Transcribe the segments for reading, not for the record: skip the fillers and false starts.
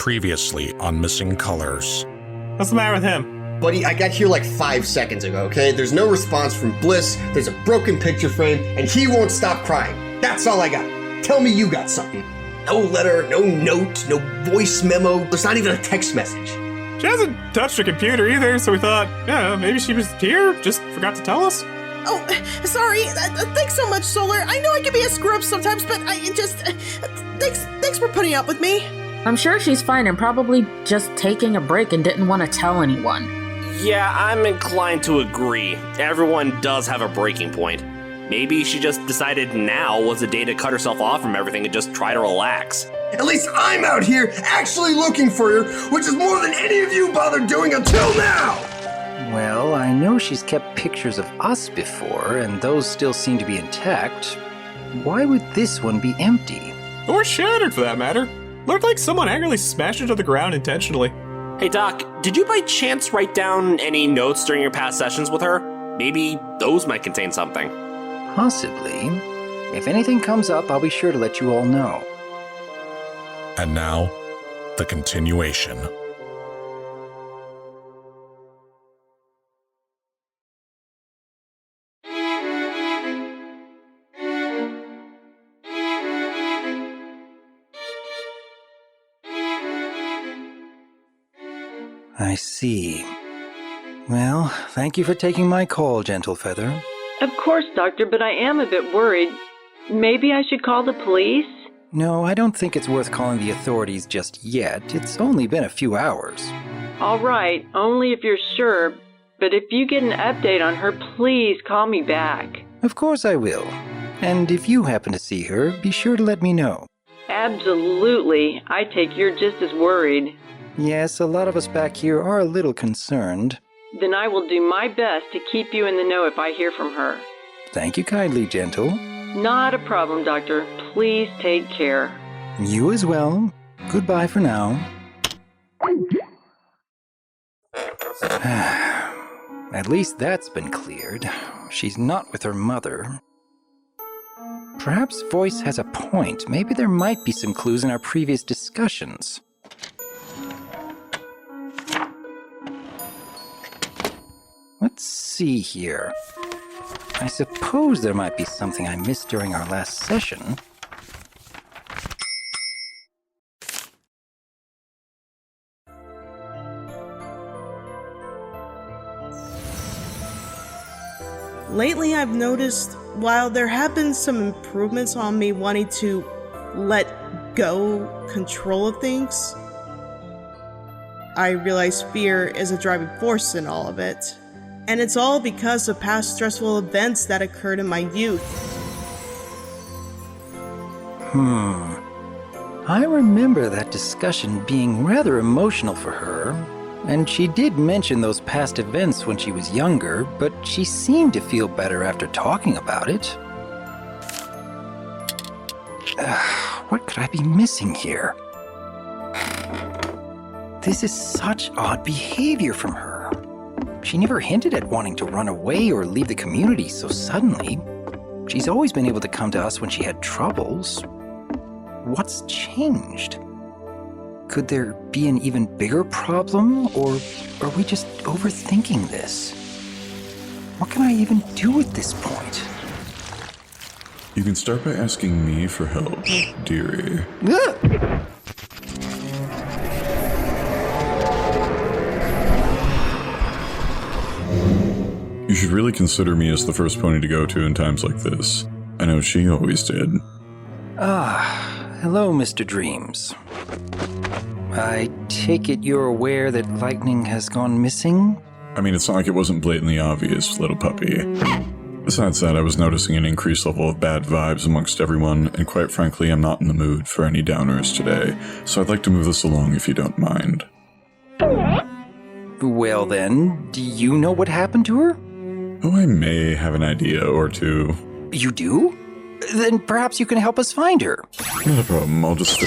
Previously on Missing Colors. What's the matter with him? Buddy, I got here like 5 seconds ago, okay? There's no response from Bliss, there's a broken picture frame, and he won't stop crying. That's all I got. Tell me you got something. No letter, no note, no voice memo. There's not even a text message. She hasn't touched a computer either, so we thought, yeah, maybe she was here, just forgot to tell us. Oh, sorry. Thanks so much, Solar. I know I can be a screw-up sometimes, but thanks for putting up with me. I'm sure she's fine and probably just taking a break and didn't want to tell anyone. Yeah, I'm inclined to agree. Everyone does have a breaking point. Maybe she just decided now was the day to cut herself off from everything and just try to relax. At least I'm out here actually looking for her, which is more than any of you bothered doing until now! Well, I know she's kept pictures of us before, and those still seem to be intact. Why would this one be empty? Or shattered, for that matter. Looked like someone angrily smashed it to the ground intentionally. Hey Doc, did you by chance write down any notes during your past sessions with her? Maybe those might contain something. Possibly. If anything comes up, I'll be sure to let you all know. And now, the continuation. I see. Well, thank you for taking my call, Gentle Feather. Of course, Doctor, but I am a bit worried. Maybe I should call the police? No, I don't think it's worth calling the authorities just yet. It's only been a few hours. All right, only if you're sure. But if you get an update on her, please call me back. Of course I will. And if you happen to see her, be sure to let me know. Absolutely. I take you're just as worried. Yes, a lot of us back here are a little concerned. Then I will do my best to keep you in the know if I hear from her. Thank you kindly, Gentle. Not a problem, Doctor. Please take care. You as well. Goodbye for now. At least that's been cleared. She's not with her mother. Perhaps Voice has a point. Maybe there might be some clues in our previous discussions. Let's see here. I suppose there might be something I missed during our last session. Lately, I've noticed while there have been some improvements on me wanting to let go control of things, I realize fear is a driving force in all of it. And it's all because of past stressful events that occurred in my youth. I remember that discussion being rather emotional for her, and she did mention those past events when she was younger, but she seemed to feel better after talking about it. What could I be missing here? This is such odd behavior from her. She never hinted at wanting to run away or leave the community so suddenly. She's always been able to come to us when she had troubles. What's changed? Could there be an even bigger problem, or are we just overthinking this? What can I even do at this point? You can start by asking me for help, dearie. You should really consider me as the first pony to go to in times like this. I know she always did. Hello, Mr. Dreams. I take it you're aware that Lightning has gone missing? I mean, it's not like it wasn't blatantly obvious, little puppy. Besides that, I was noticing an increased level of bad vibes amongst everyone, and quite frankly, I'm not in the mood for any downers today, so I'd like to move this along if you don't mind. Well then, do you know what happened to her? Oh, I may have an idea or two. You do? Then perhaps you can help us find her. Not a problem, I'll just...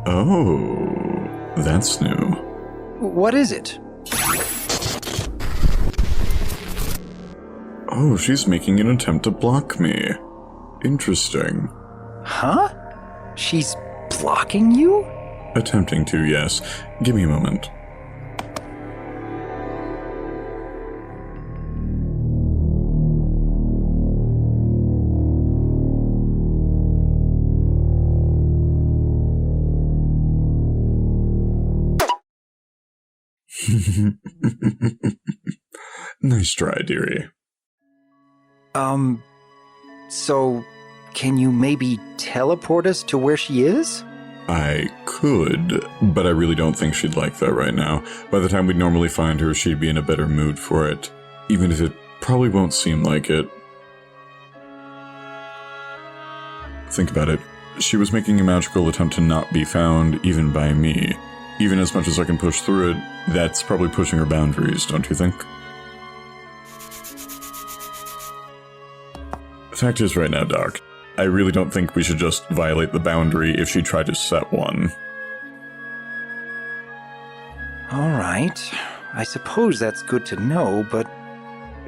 Oh, that's new. What is it? Oh, she's making an attempt to block me. interesting. Huh? She's blocking you? Attempting to, yes. Give me a moment. Nice try, dearie. So, can you maybe teleport us to where she is? I could, but I really don't think she'd like that right now. By the time we'd normally find her, she'd be in a better mood for it. Even if it probably won't seem like it. Think about it. She was making a magical attempt to not be found, even by me. Even as much as I can push through it, that's probably pushing her boundaries, don't you think? Fact is right now, Doc, I really don't think we should just violate the boundary if she tried to set one. Alright, I suppose that's good to know, but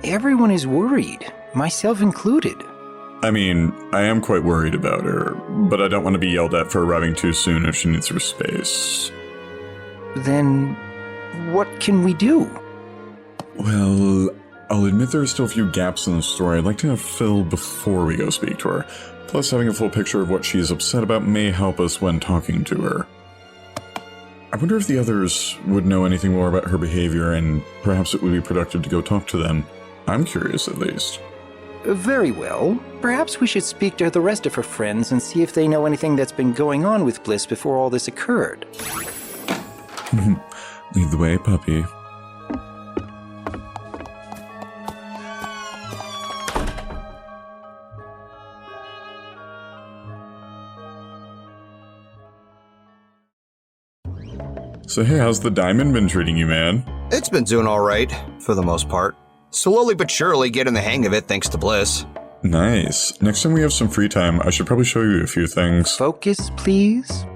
everyone is worried, myself included. I mean, I am quite worried about her, but I don't want to be yelled at for arriving too soon if she needs her space. Then, what can we do? Well, I'll admit there are still a few gaps in the story I'd like to have filled before we go speak to her. Plus, having a full picture of what she is upset about may help us when talking to her. I wonder if the others would know anything more about her behavior, and perhaps it would be productive to go talk to them. I'm curious, at least. Very well. Perhaps we should speak to the rest of her friends and see if they know anything that's been going on with Bliss before all this occurred. Lead the way, puppy. So hey, how's the diamond been treating you, man? It's been doing all right, for the most part. Slowly but surely getting the hang of it thanks to Bliss. Nice. Next time we have some free time, I should probably show you a few things. Focus, please.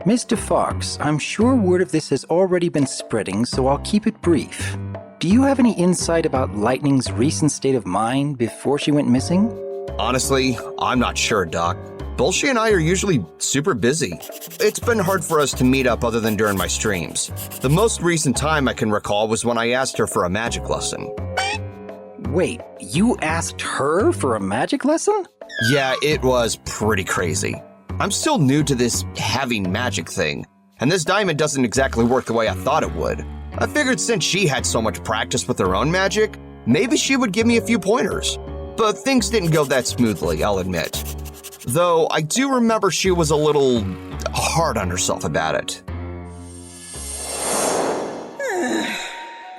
Mr. Fox, I'm sure word of this has already been spreading, so I'll keep it brief. Do you have any insight about Lightning's recent state of mind before she went missing? Honestly, I'm not sure, Doc. Both she and I are usually super busy. It's been hard for us to meet up other than during my streams. The most recent time I can recall was when I asked her for a magic lesson. Wait, you asked her for a magic lesson? Yeah, it was pretty crazy. I'm still new to this having magic thing, and this diamond doesn't exactly work the way I thought it would. I figured since she had so much practice with her own magic, maybe she would give me a few pointers. But things didn't go that smoothly, I'll admit. Though I do remember she was a little hard on herself about it.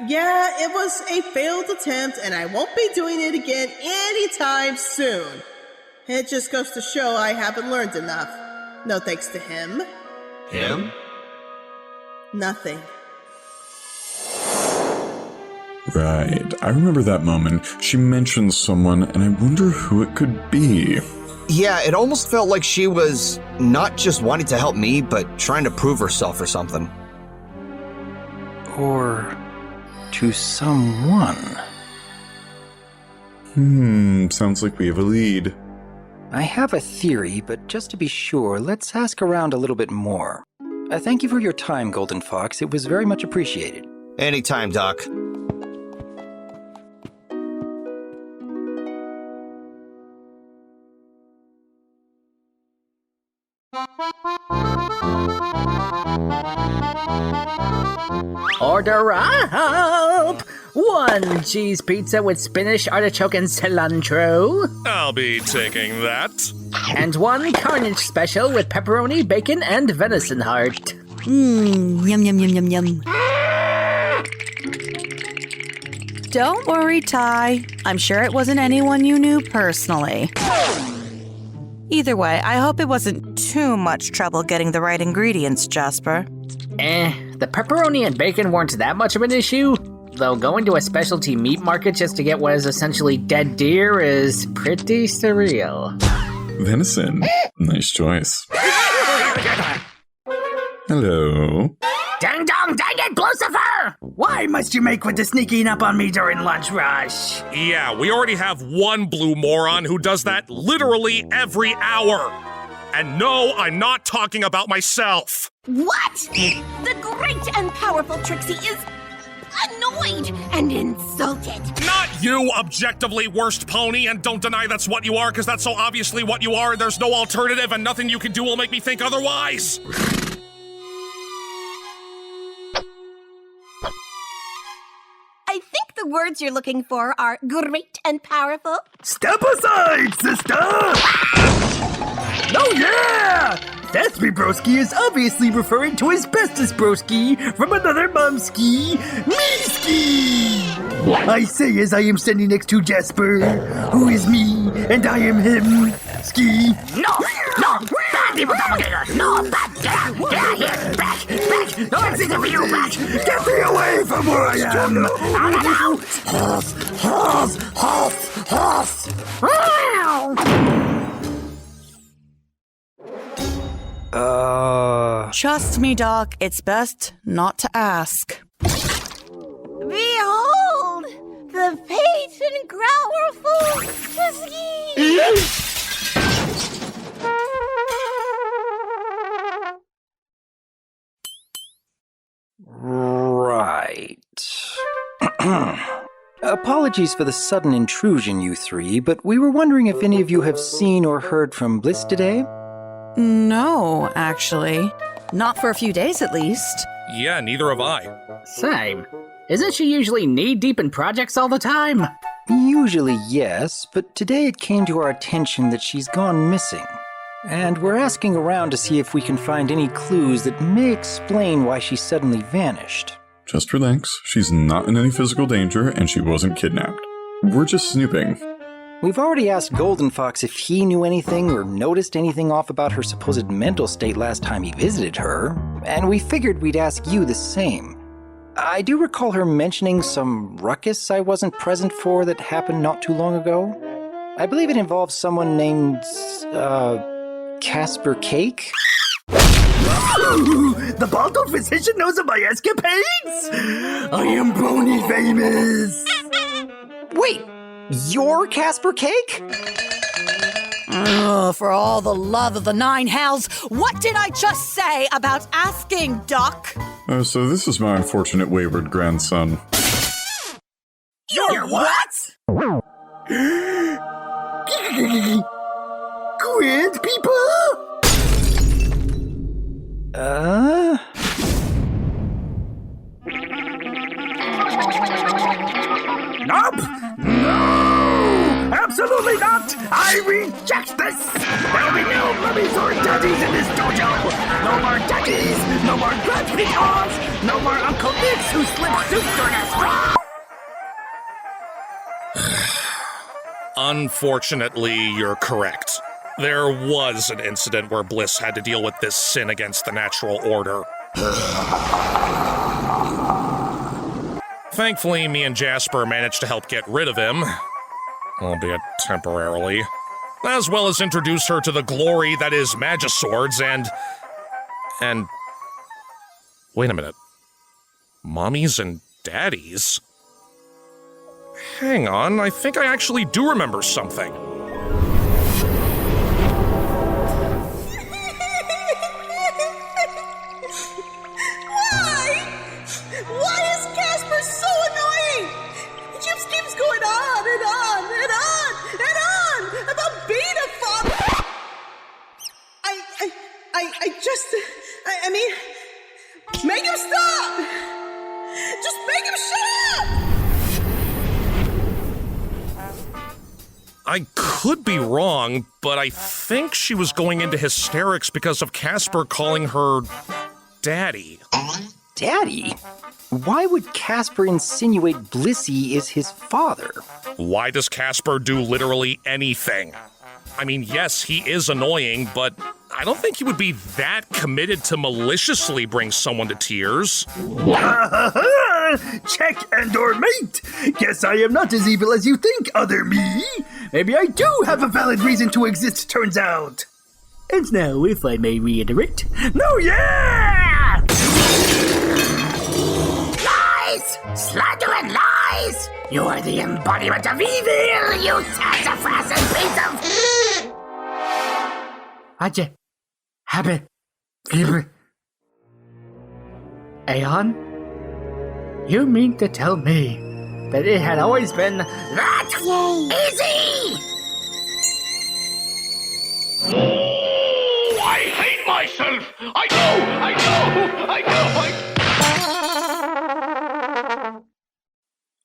Yeah, it was a failed attempt, and I won't be doing it again anytime soon. It just goes to show I haven't learned enough. No thanks to him. Him? Nothing. Right. I remember that moment. She mentioned someone, and I wonder who it could be. Yeah, it almost felt like she was not just wanting to help me, but trying to prove herself or something. Or to someone. Sounds like we have a lead. I have a theory, but just to be sure, let's ask around a little bit more. Thank you for your time, Golden Fox. It was very much appreciated. Anytime, Doc. Order up! 1 cheese pizza with spinach, artichoke, and cilantro. I'll be taking that. And 1 carnage special with pepperoni, bacon, and venison heart. Yum, yum, yum, yum, yum. Don't worry, Ty. I'm sure it wasn't anyone you knew personally. Either way, I hope it wasn't too much trouble getting the right ingredients, Jasper. The pepperoni and bacon weren't that much of an issue, though going to a specialty meat market just to get what is essentially dead deer is pretty surreal. Venison. Nice choice. Hello. Ding dong, dang it, Lucifer! Why must you make with the sneaking up on me during lunch rush? Yeah, we already have one blue moron who does that literally every hour. And no, I'm not talking about myself. What? The great and powerful Trixie is annoyed and insulted. Not you, objectively worst pony, and don't deny that's what you are, because that's so obviously what you are, and there's no alternative, and nothing you can do will make me think otherwise. I think the words you're looking for are great and powerful. Step aside, sister! Oh yeah! That's broski is obviously referring to his bestest broski from another momski, me-ski! I say as I am standing next to Jasper, who is me, and I am him, ski. No, bad evil doppelganger! No, bad, get out here, back, no one's easy for you, back! Get me away from where I am! Horse! Trust me, Doc, it's best not to ask. Behold, the page and powerful Trixie! Right. Apologies for the sudden intrusion, you three, but we were wondering if any of you have seen or heard from Bliss today? No, actually. Not for a few days, at least. Yeah, neither have I. Same. Isn't she usually knee-deep in projects all the time? Usually, yes, but today it came to our attention that she's gone missing. And we're asking around to see if we can find any clues that may explain why she suddenly vanished. Just relax. She's not in any physical danger, and she wasn't kidnapped. We're just snooping. We've already asked Golden Fox if he knew anything or noticed anything off about her supposed mental state last time he visited her, and we figured we'd ask you the same. I do recall her mentioning some ruckus I wasn't present for that happened not too long ago. I believe it involves someone named, Casper Cake? The bottle physician knows of my escapades? I am Brony famous! Wait! You're Casper Cake? For all the love of the nine hells, what did I just say about asking, Doc? So this is my unfortunate wayward grandson. You're what? Grand people? Nope! No! Absolutely not! I reject this! There'll be no mummies or daddies in this dojo! No more daddies! No more grandpeons! No more Uncle Nicks who slipped soup during a straw! Unfortunately, you're correct. There was an incident where Bliss had to deal with this sin against the natural order. Thankfully, me and Jasper managed to help get rid of him, albeit temporarily, as well as introduce her to the glory that is Magiswords and... Wait a minute. Mommies and daddies? Hang on, I think I actually do remember something. Why is Casper so annoying? He just keeps going on and on and on and on about being a father. I mean, make him stop! Just make him shut up! I could be wrong, but I think she was going into hysterics because of Casper calling her Daddy. Daddy? Why would Casper insinuate Blissey is his father? Why does Casper do literally anything? I mean, yes, he is annoying, but I don't think he would be that committed to maliciously bring someone to tears. Check and or mate! Guess I am not as evil as you think, other me! Maybe I do have a valid reason to exist, turns out! And now, if I may reiterate, no, yeah! lies! Slander and lies! You are the embodiment of evil, you sassafras piece of... Aje. Habit. Aeon? You mean to tell me that it had always been that easy? I hate myself! I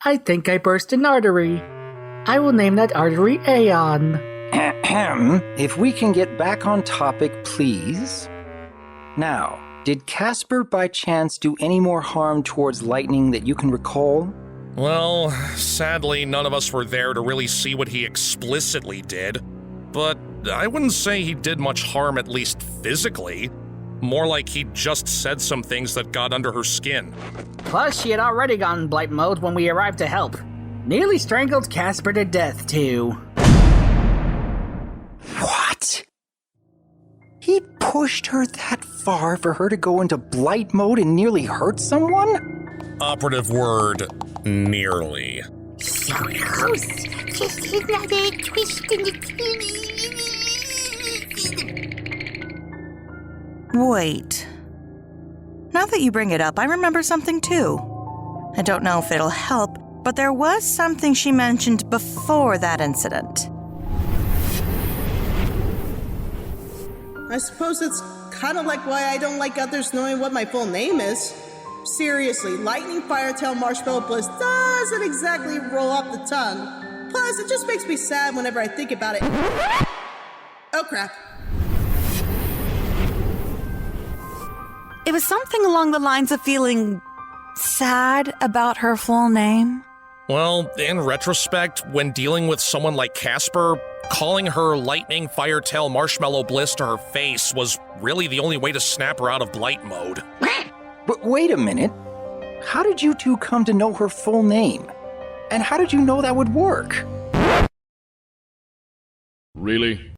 I think I burst an artery. I will name that artery Aeon. If we can get back on topic, please. Now, did Casper by chance do any more harm towards Lightning that you can recall? Well, sadly, none of us were there to really see what he explicitly did. But I wouldn't say he did much harm, at least physically. More like he just said some things that got under her skin. Plus, she had already gone blight mode when we arrived to help. Nearly strangled Casper to death, too. What? He pushed her that far for her to go into blight mode and nearly hurt someone? Operative word, nearly. So close. Just another twist in the Wait. Now that you bring it up, I remember something too. I don't know if it'll help, but there was something she mentioned before that incident. I suppose it's kind of like why I don't like others knowing what my full name is. Seriously, Lightning, Firetail, Marshmallow, Bliss doesn't exactly roll off the tongue. Plus, it just makes me sad whenever I think about it. Oh crap. It was something along the lines of feeling sad about her full name. Well, in retrospect, when dealing with someone like Casper, calling her Lightning, Firetail, Marshmallow Bliss to her face was really the only way to snap her out of blight mode. But wait a minute. How did you two come to know her full name? And how did you know that would work? Really?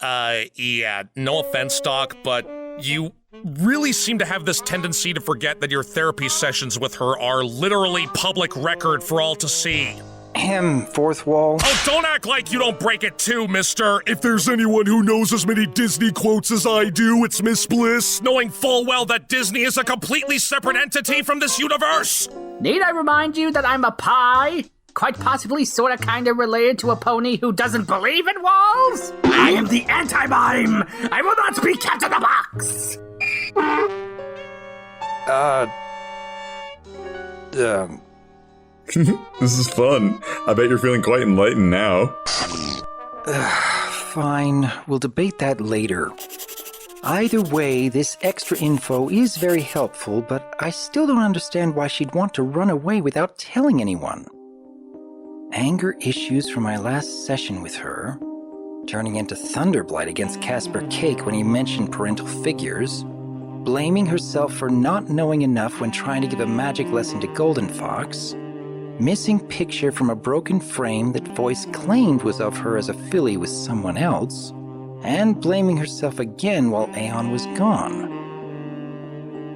Yeah, no offense, Doc, but you really seem to have this tendency to forget that your therapy sessions with her are literally public record for all to see. Fourth wall. Oh, don't act like you don't break it too, mister. If there's anyone who knows as many Disney quotes as I do, it's Miss Bliss, knowing full well that Disney is a completely separate entity from this universe. Need I remind you that I'm a pie? Quite possibly sorta kinda related to a pony who doesn't believe in walls? I am the anti-mime! I will not be kept in the box! This is fun. I bet you're feeling quite enlightened now. Fine, we'll debate that later. Either way, this extra info is very helpful, but I still don't understand why she'd want to run away without telling anyone. Anger issues from my last session with her, turning into Thunderblight against Casper Cake when he mentioned parental figures, blaming herself for not knowing enough when trying to give a magic lesson to Golden Fox, missing picture from a broken frame that Voice claimed was of her as a filly with someone else, and blaming herself again while Aeon was gone.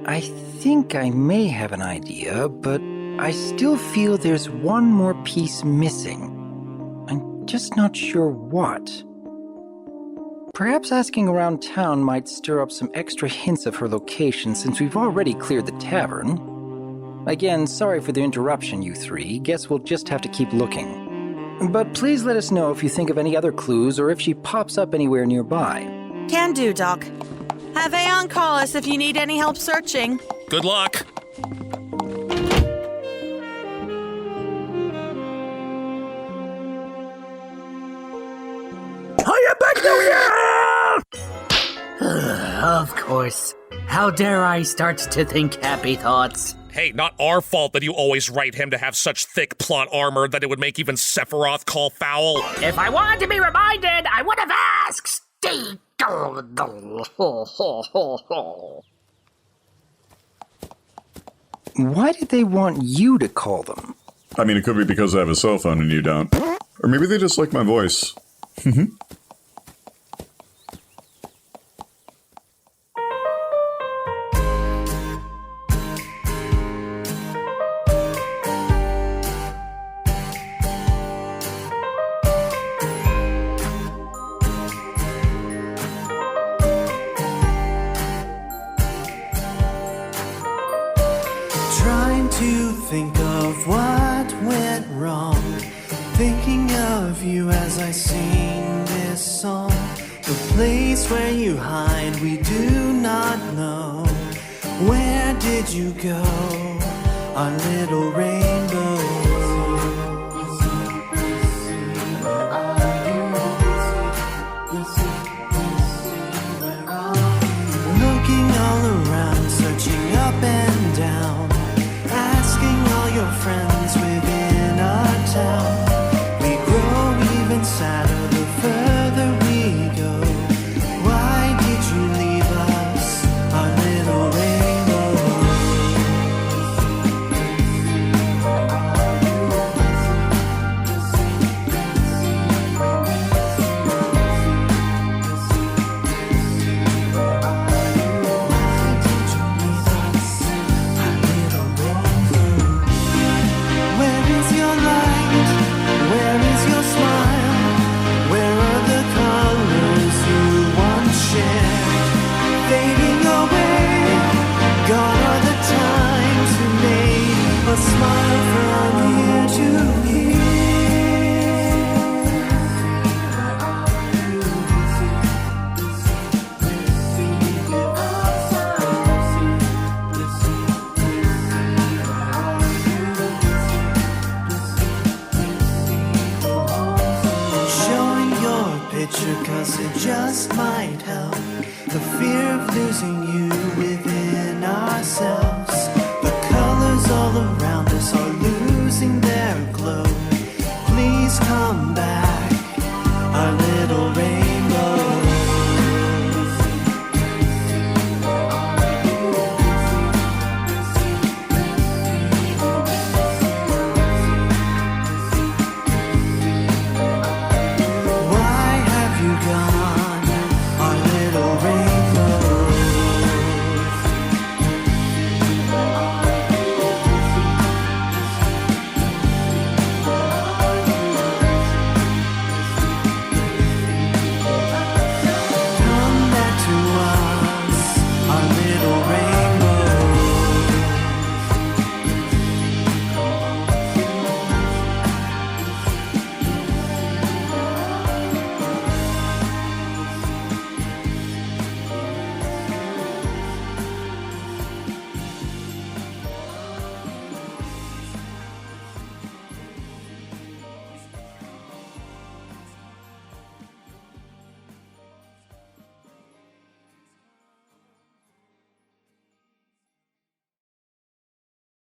I think I may have an idea, but I still feel there's one more piece missing. I'm just not sure what. Perhaps asking around town might stir up some extra hints of her location since we've already cleared the tavern. Again, sorry for the interruption, you three. Guess we'll just have to keep looking. But please let us know if you think of any other clues or if she pops up anywhere nearby. Can do, Doc. Have Aeon call us if you need any help searching. Good luck. Hiya, Magnolia! Of course. How dare I start to think happy thoughts? Hey, not our fault that you always write him to have such thick plot armor that it would make even Sephiroth call foul. If I wanted to be reminded, I would have asked! Why did they want you to call them? I mean, it could be because I have a cell phone and you don't. Or maybe they just like my voice. to think of what went wrong. Thinking of you as I sing this song. The place where you hide, we do not know. Where did you go, our little rainbow? Looking all around, searching up and down, asking all your friends within our town. We grow even sadder the further we go. Why did you leave us, our little rainbow? Where is your light? Where is your smile? Where are the colors you once shared? Fading away, gone are the times who made us smile from here to showing your picture, 'cause it just might help. The fear of losing you within ourselves. The colors all around